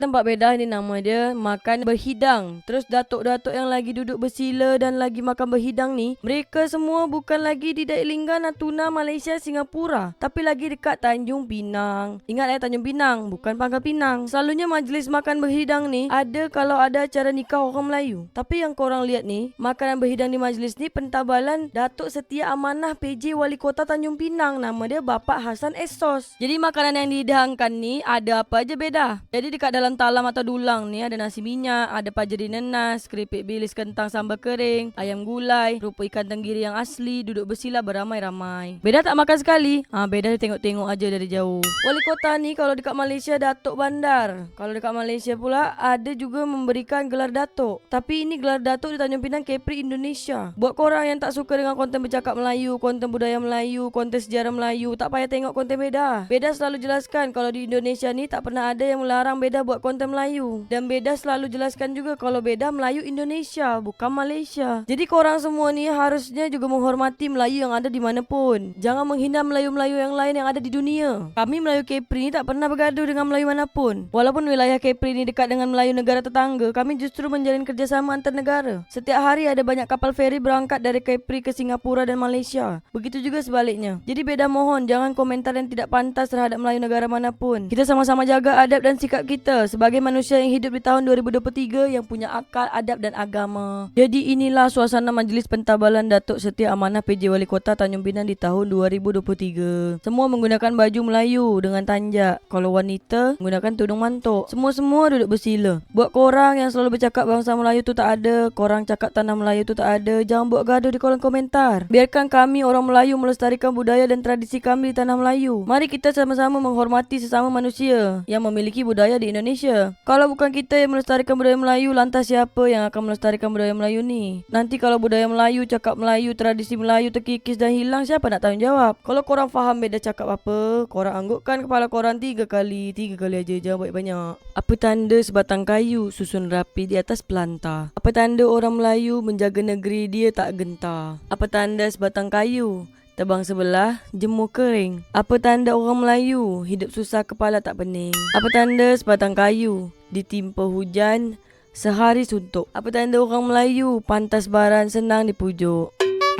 Tempat bedah ni nama dia makan berhidang. Terus datuk-datuk yang lagi duduk bersila dan lagi makan berhidang ni, mereka semua bukan lagi di Daik Lingga, Natuna, Malaysia, Singapura, tapi lagi dekat Tanjung Pinang. Ingat Tanjung Pinang, bukan Pangkal Pinang. Selalunya majlis makan berhidang ni ada kalau ada acara nikah orang Melayu. Tapi yang korang lihat ni, makanan berhidang di majlis ni pentabalan Datuk Setia Amanah PJ Wali Kota Tanjung Pinang. Nama dia Bapak Hasan Essos. Jadi makanan yang dihidangkan ni ada apa aja beda. Jadi dekat dalam talam atau dulang ni ada nasi minyak, ada pajeri nenas, keripik bilis kentang sambal kering, ayam gulai, rupa ikan tenggiri yang asli, duduk bersila beramai-ramai. Beda tak makan sekali? Beda tengok-tengok aja dari jauh. Wali kota ni kalau dekat Malaysia Datuk Bandar. Kalau dekat Malaysia pula ada juga memberikan gelar Datuk. Tapi ini gelar Datuk di Tanjung Pinang, Kepri, Indonesia. Buat korang yang tak suka dengan konten bercakap Melayu, konten budaya Melayu, konten sejarah Melayu, tak payah tengok konten Beda. Beda selalu jelaskan kalau di Indonesia ni tak pernah ada yang melarang Beda buat konten Melayu. Dan Beda selalu jelaskan juga kalau Beda Melayu Indonesia, bukan Malaysia. Jadi korang semua ni harusnya juga menghormati Melayu yang ada di mana pun. Jangan menghina Melayu-Melayu yang lain yang ada di dunia. Kami Melayu Kepri ni tak pernah bergaduh dengan Melayu manapun. Walaupun wilayah Kepri ni dekat dengan Melayu negara tetangga, kami justru menjalin kerjasama antar negara. Setiap hari ada banyak kapal feri berangkat dari Kepri ke Singapura dan Malaysia. Begitu juga sebaliknya. Jadi Beda mohon jangan komentar yang tidak pantas terhadap Melayu negara manapun. Kita sama-sama jaga adab dan sikap kita sebagai manusia yang hidup di tahun 2023 yang punya akal, adab dan agama. Jadi inilah suasana majlis pentabalan Datuk Setia Amanah PJ Wali Kota Tanjung Pinang di tahun 2023. Semua menggunakan baju Melayu dengan tanjak. Kalau wanita menggunakan tudung mantok. Semua-semua duduk bersila. Buat korang yang selalu bercakap bangsa Melayu tu tak ada, korang cakap tanah Melayu tu tak ada, jangan buat gaduh di kolom komentar. Biarkan kami orang Melayu melestarikan budaya dan tradisi kami di tanah Melayu. Mari kita sama-sama menghormati sesama manusia yang memiliki budaya di Indonesia. Kalau bukan kita yang melestarikan budaya Melayu, lantas siapa yang akan melestarikan budaya Melayu ni? Nanti kalau budaya Melayu, cakap Melayu, tradisi Melayu terkikis dan hilang, siapa nak tanggungjawab? Kalau korang faham Beda cakap apa, korang anggukkan kepala korang 3 kali aja, jangan banyak-banyak. Apa tanda sebatang kayu susun rapi di atas pelanta? Apa tanda orang Melayu menjaga negeri dia tak gentar? Apa tanda sebatang kayu tebang sebelah, jemur kering? Apa tanda orang Melayu hidup susah kepala tak pening? Apa tanda sebatang kayu ditimpa hujan sehari suntuk? Apa tanda orang Melayu pantas baran senang dipujuk?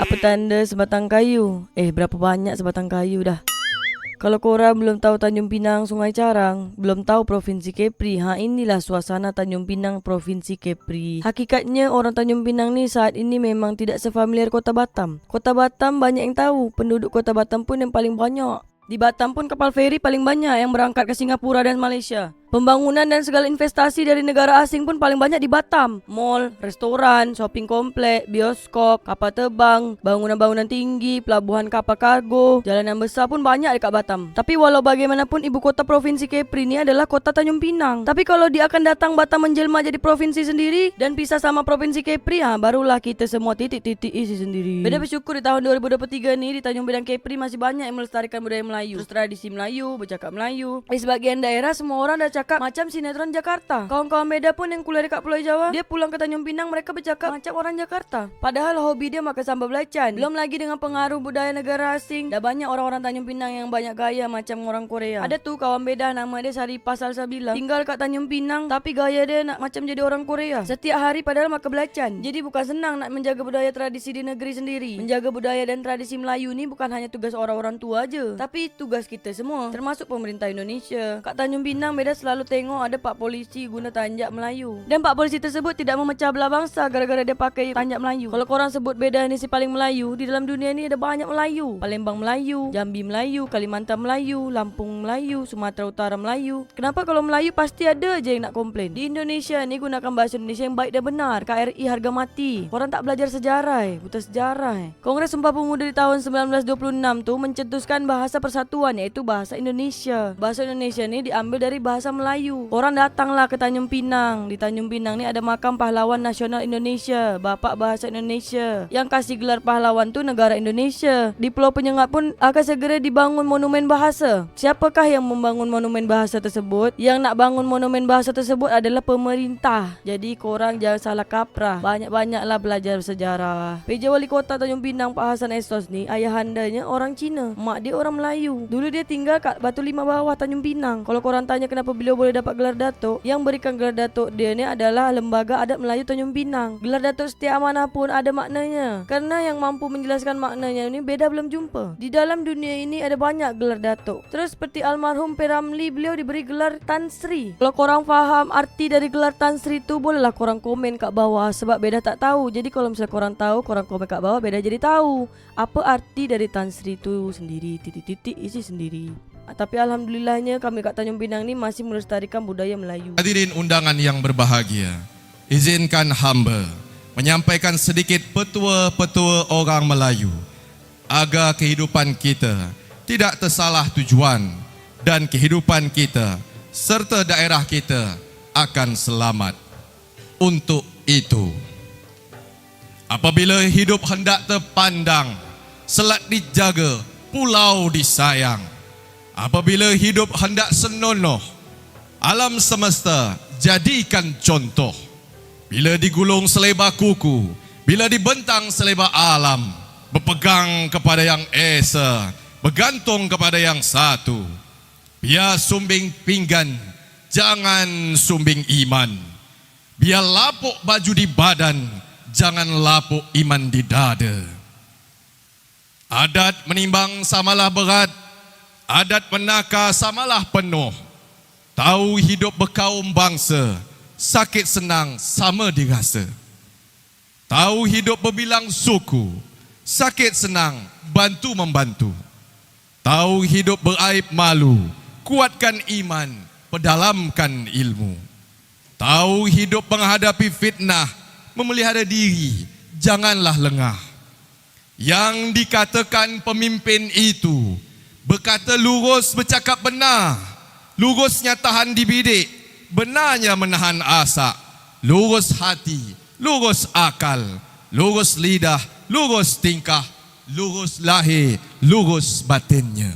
Apa tanda sebatang kayu? Berapa banyak sebatang kayu dah? Kalau korang belum tahu Tanjung Pinang, Sungai Carang, belum tahu Provinsi Kepri, inilah suasana Tanjung Pinang, Provinsi Kepri. Hakikatnya orang Tanjung Pinang ni saat ini memang tidak sefamiliar Kota Batam. Kota Batam banyak yang tahu, penduduk Kota Batam pun yang paling banyak. Di Batam pun kapal feri paling banyak yang berangkat ke Singapura dan Malaysia. Pembangunan dan segala investasi dari negara asing pun paling banyak di Batam. Mall, restoran, shopping komplek, bioskop, kapal terbang, bangunan-bangunan tinggi, pelabuhan kapal kargo, jalanan besar pun banyak dekat Batam. Tapi walau bagaimanapun ibu kota Provinsi Kepri ni adalah kota Tanjung Pinang. Tapi kalau dia akan datang Batam menjelma jadi provinsi sendiri dan pisah sama Provinsi Kepri, barulah kita semua titik-titik isi sendiri. Beda bersyukur di tahun 2023 ni di Tanjung Pinang Kepri masih banyak yang melestarikan budaya Melayu, terus tradisi Melayu, bercakap Melayu. Di sebagian daerah semua orang dah cakap macam sinetron Jakarta. Kawan-kawan Beda pun yang kuliah dekat Pulau Jawa, dia pulang ke Tanjung Pinang mereka bercakap macam orang Jakarta. Padahal hobi dia makan sambal belacan. Belum lagi dengan pengaruh budaya negara asing, dah banyak orang-orang Tanjung Pinang yang banyak gaya macam orang Korea. Ada tu kawan Beda nama dia Saripah Salsabila, tinggal kat Tanjung Pinang tapi gaya dia nak macam jadi orang Korea. Setiap hari padahal makan belacan. Jadi bukan senang nak menjaga budaya tradisi di negeri sendiri. Menjaga budaya dan tradisi Melayu ni bukan hanya tugas orang-orang tua aja, tapi tugas kita semua, termasuk pemerintah Indonesia. Kat Tanjung Pinang Beda selalu tengok ada pak polisi guna tanjak Melayu. Dan pak polisi tersebut tidak memecah belah bangsa gara-gara dia pakai tanjak Melayu. Kalau korang sebut Beda ni si paling Melayu, di dalam dunia ni ada banyak Melayu. Palembang Melayu, Jambi Melayu, Kalimantan Melayu, Lampung Melayu, Sumatera Utara Melayu. Kenapa kalau Melayu pasti ada je yang nak komplain? Di Indonesia ni gunakan bahasa Indonesia yang baik dan benar. KRI harga mati. Korang tak belajar sejarah, buta sejarah. Kongres Sumpah Pemuda di tahun 1926 tu mencetuskan bahasa persatuan, iaitu bahasa Indonesia. Bahasa Indonesia ni diambil dari bahasa Melayu. Korang datanglah ke Tanjung Pinang. Di Tanjung Pinang ni ada makam pahlawan nasional Indonesia, Bapak Bahasa Indonesia. Yang kasih gelar pahlawan tu negara Indonesia. Di Pulau Penyengat pun akan segera dibangun monumen bahasa. Siapakah yang membangun monumen bahasa tersebut? Yang nak bangun monumen bahasa tersebut adalah pemerintah. Jadi korang jangan salah kaprah. Banyak-banyaklah belajar sejarah. PJ Wali Kota Tanjung Pinang Pak Hasan Essos ni ayahandanya orang Cina, mak dia orang Melayu. Dulu dia tinggal kat Batu Lima Bawah Tanjung Pinang. Kalau korang tanya kenapa beliau boleh dapat gelar Datuk, yang berikan gelar Datuk dia ni adalah Lembaga Adat Melayu Tanjung Pinang. Gelar Datuk Setia Amanah pun ada maknanya, karena yang mampu menjelaskan maknanya ni beda belum jumpa. Di dalam dunia ini ada banyak gelar Datuk. Terus seperti almarhum P. Ramlee, beliau diberi gelar Tan Sri. Kalau korang faham arti dari gelar Tan Sri tu, bolehlah korang komen kat bawah, sebab beda tak tahu. Jadi kalau misalnya korang tahu, korang komen kat bawah, beda jadi tahu apa arti dari Tan Sri tu sendiri, titik-titik isi sendiri. Tapi alhamdulillahnya kami kat Tanjung Pinang ni masih melestarikan budaya Melayu. Hadirin undangan yang berbahagia, izinkan hamba menyampaikan sedikit petua-petua orang Melayu agar kehidupan kita tidak tersalah tujuan dan kehidupan kita serta daerah kita akan selamat. Untuk itu, apabila hidup hendak terpandang, selat dijaga, pulau disayang. Apabila hidup hendak senonoh, alam semesta jadikan contoh. Bila digulung selebar kuku, bila dibentang selebar alam, berpegang kepada yang esa, bergantung kepada yang satu. Biar sumbing pinggan, jangan sumbing iman. Biar lapuk baju di badan, jangan lapuk iman di dada. Adat menimbang samalah berat, adat menakar samalah penuh. Tahu hidup berkaum bangsa, sakit senang sama dirasa. Tahu hidup berbilang suku, sakit senang bantu membantu. Tahu hidup beraib malu, kuatkan iman, perdalamkan ilmu. Tahu hidup menghadapi fitnah, memelihara diri, janganlah lengah. Yang dikatakan pemimpin itu berkata lurus, bercakap benar. Lurusnya tahan dibidik, benarnya menahan asak. Lurus hati, lurus akal, lurus lidah, lurus tingkah, lurus lahir, lurus batinnya.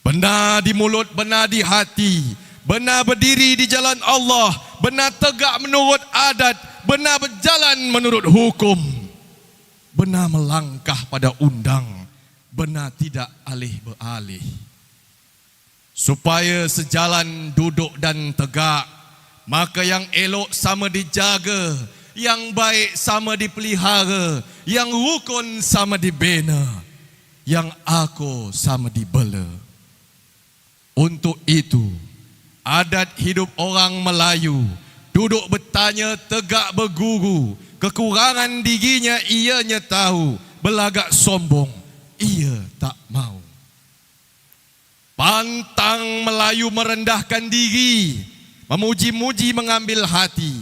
Benar di mulut, benar di hati, benar berdiri di jalan Allah, benar tegak menurut adat, benar berjalan menurut hukum, benar melangkah pada undang, benar tidak alih beralih. Supaya sejalan duduk dan tegak, maka yang elok sama dijaga, yang baik sama dipelihara, yang rukun sama dibina, yang aku sama dibela. Untuk itu, adat hidup orang Melayu, duduk bertanya, tegak berguru. Kekurangan dirinya ianya tahu, belagak sombong ia tak mau. Pantang Melayu merendahkan diri, memuji-muji mengambil hati.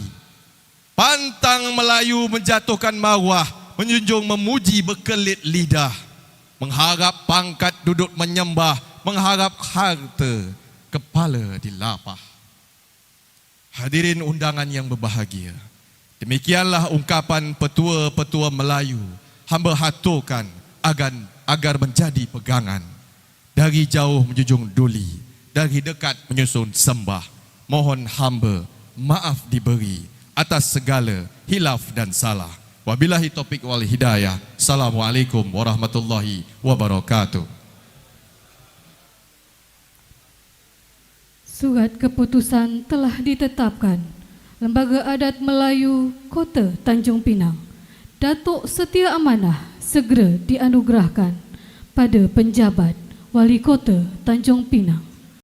Pantang Melayu menjatuhkan marwah, menjunjung memuji berkelit lidah. Mengharap pangkat duduk menyembah, mengharap harta kepala dilapah. Hadirin undangan yang berbahagia, demikianlah ungkapan petua-petua Melayu. Hamba haturkan agar menjadi pegangan. Dari jauh menjunjung duli, dari dekat menyusun sembah. Mohon hamba maaf diberi atas segala hilaf dan salah. Wabillahi taufiq wal hidayah. Assalamualaikum warahmatullahi wabarakatuh. Surat keputusan telah ditetapkan. Lembaga Adat Melayu Kota Tanjung Pinang, Datuk Setia Amanah segera dianugerahkan pada penjabat Wali Kota Tanjung Pinang.